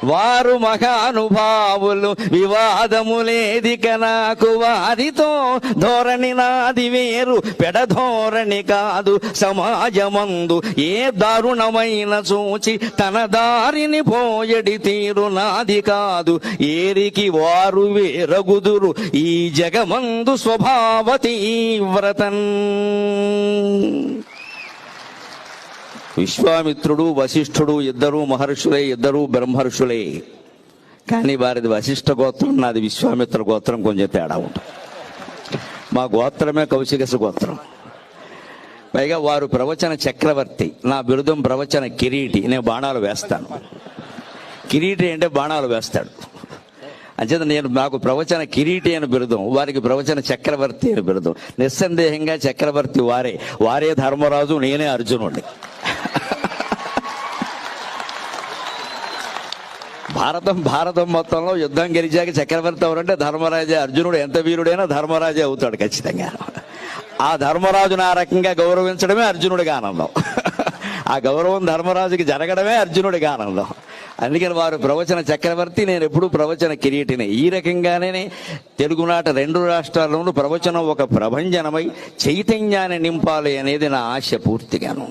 వారు మహానుభావులు వివాదములేదిక నాకు వారితో ధోరణి నాది వేరు పెడధోరణి కాదు సమాజమందు ఏ దారుణమైన చూచి తన దారిని పోయడి తీరు నాది కాదు ఏరికి వారు వేరగుదురు ఈ జగమందు స్వభావతి వ్రతన్. విశ్వామిత్రుడు వశిష్ఠుడు ఇద్దరు మహర్షులే, ఇద్దరు బ్రహ్మర్షులే. కానీ వారిది వశిష్ఠ గోత్రం, నాది విశ్వామిత్ర గోత్రం, కొంచెం తేడా ఉంటుంది. మా గోత్రమే కౌశికస గోత్రం. పైగా వారు ప్రవచన చక్రవర్తి, నా బిరుదం ప్రవచన కిరీటి. నేను బాణాలు వేస్తాను. కిరీటి అంటే బాణాలు వేస్తాడు. అంచేత నాకు ప్రవచన కిరీటి అని బిరుదం, వారికి ప్రవచన చక్రవర్తి అని బిరుదం. నిస్సందేహంగా చక్రవర్తి వారే ధర్మరాజు, నేనే అర్జునుడిని. భారతం మొత్తంలో యుద్ధం గెలిచాక చక్రవర్తి ఎవరంటే ధర్మరాజే. అర్జునుడు ఎంత వీరుడైనా ధర్మరాజే అవుతాడు ఖచ్చితంగా. ఆ ధర్మరాజును ఆ రకంగా గౌరవించడమే అర్జునుడికి ఆనందం. ఆ గౌరవం ధర్మరాజుకి జరగడమే అర్జునుడికి ఆనందం. అందుకని వారు ప్రవచన చక్రవర్తి, నేను ఎప్పుడు ప్రవచన కిరీటిని. ఈ రకంగానే తెలుగునాట 2 రాష్ట్రాల్లోనూ ప్రవచనం ఒక ప్రభంజనమై చైతన్యాన్ని నింపాలి అనేది నా ఆశ పూర్తిగాను.